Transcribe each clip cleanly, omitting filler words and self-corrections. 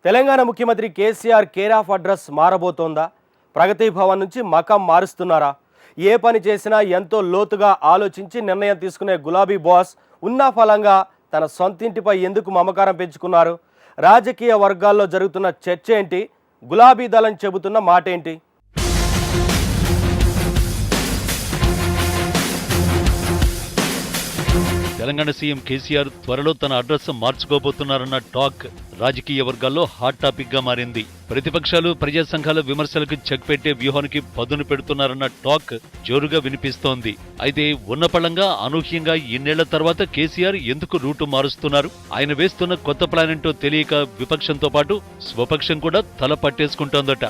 తెలంగాణ ముఖ్యమంత్రి KCR care of address మారబోతోందా? ప్రగతి భవన్ నుంచి మకాం మారుస్తున్నారా? ఏ పని చేసినా ఎంతో లోతుగా ఆలోచించి నిర్ణయం తీసుకునే గులాబీ బాస్ ఉన్న ఫలంగా తన సొంతింటిపై ఎందుకు మమకారం పెంచుకున్నారు? రాజకీయ వర్గాల్లో జరుగుతున్న చర్చ ఏంటి? గులాబీ దళం చెబుతున్న మాట ఏంటి? తెలంగాణ సీఎం కేసీఆర్ త్వరలో తన అడ్రస్ మార్చుకోబోతున్నారన్న టాక్ రాజకీయ వర్గాల్లో హాట్ టాపిక్ గా మారింది. ప్రతిపక్షాలు, ప్రజా సంఘాల విమర్శలకు చెక్ పెట్టే వ్యూహానికి పదును పెడుతున్నారన్న టాక్ జోరుగా వినిపిస్తోంది. అయితే ఉన్నపళంగా అనూహ్యంగా ఇన్నేళ్ల తర్వాత కేసీఆర్ ఎందుకు రూటు మారుస్తున్నారు? ఆయన వేస్తున్న కొత్త ప్లాన్ ఏంటో తెలియక విపక్షంతో పాటు స్వపక్షం కూడా తల పట్టేసుకుంటోందట.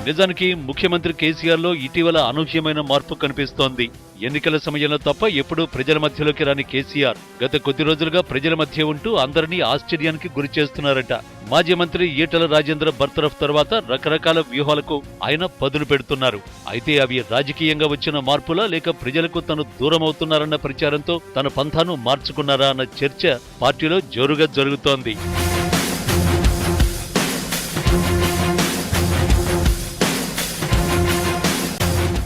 నిజానికి ముఖ్యమంత్రి కేసీఆర్లో ఇటీవల అనూహ్యమైన మార్పు కనిపిస్తోంది. ఎన్నికల సమయంలో తప్ప ఎప్పుడూ ప్రజల మధ్యలోకి రాని కేసీఆర్ గత కొద్ది రోజులుగా ప్రజల మధ్య ఉంటూ అందరినీ ఆశ్చర్యానికి గురిచేస్తున్నారట. మాజీ మంత్రి ఈటెల రాజేంద్ర బర్తరఫ్ తర్వాత రకరకాల వ్యూహాలకు ఆయన పదును పెడుతున్నారు. అయితే అవి రాజకీయంగా వచ్చిన మార్పులా, లేక ప్రజలకు తను దూరమవుతున్నారన్న ప్రచారంతో తన పంథాను మార్చుకున్నారా అన్న చర్చ పార్టీలో జోరుగా జరుగుతోంది.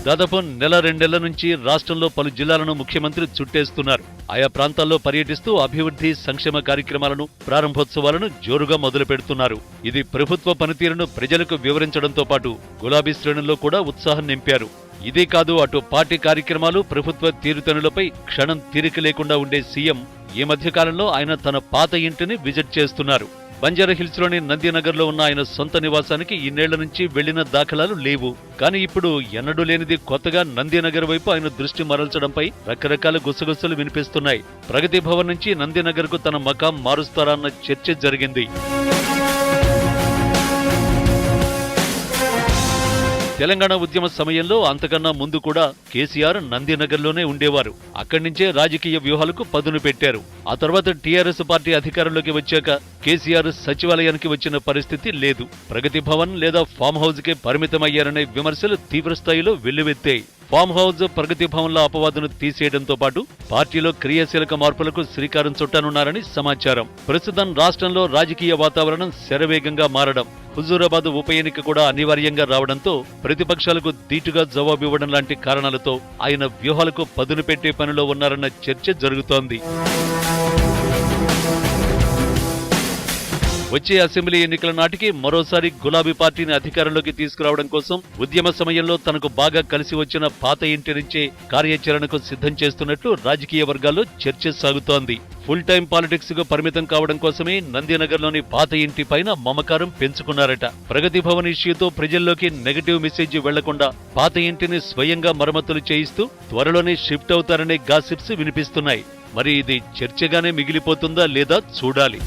దాదాపు నెల రెండేళ్ల నుంచి రాష్ట్రంలో పలు జిల్లాలను ముఖ్యమంత్రి చుట్టేస్తున్నారు. ఆయా ప్రాంతాల్లో పర్యటిస్తూ అభివృద్ధి, సంక్షేమ కార్యక్రమాలను, ప్రారంభోత్సవాలను జోరుగా మొదలు పెడుతున్నారు. ఇది ప్రభుత్వ పనితీరును ప్రజలకు వివరించడంతో పాటు గులాబీ శ్రేణుల్లో కూడా ఉత్సాహం నింపారు. ఇదే కాదు, అటు పార్టీ కార్యక్రమాలు, ప్రభుత్వ తీరుతెన్నులపై క్షణం తీరిక లేకుండా ఉండే సీఎం ఈ మధ్యకాలంలో ఆయన తన పాత ఇంటిని విజిట్ చేస్తున్నారు. బంజారాహిల్స్లోని నందినగర్లో ఉన్న ఆయన సొంత నివాసానికి ఇన్నేళ్ల నుంచి వెళ్లిన దాఖలాలు లేవు. కానీ ఇప్పుడు ఎన్నడూ లేనిది కొత్తగా నందినగర్ వైపు ఆయన దృష్టి మరల్చడంపై రకరకాల గుసగుసలు వినిపిస్తున్నాయి. ప్రగతి భవన్ నుంచి నందినగర్కు తన మకాం మారుస్తారా అన్న చర్చ జరిగింది. తెలంగాణ ఉద్యమ సమయంలో అంతకన్నా ముందు కూడా కేసీఆర్ నందినగర్లోనే ఉండేవారు. అక్కడి నుంచే రాజకీయ వ్యూహాలకు పదును పెట్టారు. ఆ తర్వాత టీఆర్ఎస్ పార్టీ అధికారంలోకి వచ్చాక కేసీఆర్ సచివాలయానికి వచ్చిన పరిస్థితి లేదు. ప్రగతి భవన్ లేదా ఫామ్ హౌస్ కే పరిమితమయ్యారనే విమర్శలు తీవ్రస్థాయిలో వెల్లువెత్తాయి. ఫామ్ హౌస్, ప్రగతి భవన్ల అపవాదును తీసేయడంతో పాటు పార్టీలో క్రియాశీలక మార్పులకు శ్రీకారం చుట్టనున్నారని సమాచారం. ప్రస్తుతం రాష్ట్రంలో రాజకీయ వాతావరణం శరవేగంగా మారడం, హుజూరాబాద్ ఉప ఎన్నిక కూడా అనివార్యంగా రావడంతో ప్రతిపక్షాలకు ధీటుగా జవాబివ్వడం లాంటి కారణాలతో ఆయన వ్యూహాలకు పదును పెట్టే పనిలో ఉన్నారన్న చర్చ జరుగుతోంది. వచ్చే అసెంబ్లీ ఎన్నికల నాటికి మరోసారి గులాబీ పార్టీని అధికారంలోకి తీసుకురావడం కోసం ఉద్యమ సమయంలో తనకు బాగా కలిసి వచ్చిన పాత ఇంటి నుంచే కార్యాచరణకు సిద్ధం చేస్తున్నట్లు రాజకీయ వర్గాల్లో చర్చ సాగుతోంది. ఫుల్ టైం పాలిటిక్స్ కు పరిమితం కావడం కోసమే నందినగర్లోని పాత ఇంటి పైన మమకారం పెంచుకున్నారట. ప్రగతి భవన్ ఇష్యూతో ప్రజల్లోకి నెగటివ్ మెసేజ్ వెళ్లకుండా పాత ఇంటిని స్వయంగా మరమ్మతులు చేయిస్తూ త్వరలోనే షిఫ్ట్ అవుతారనే గాసిప్స్ వినిపిస్తున్నాయి. మరి ఇది చర్చగానే మిగిలిపోతుందా లేదా చూడాలి.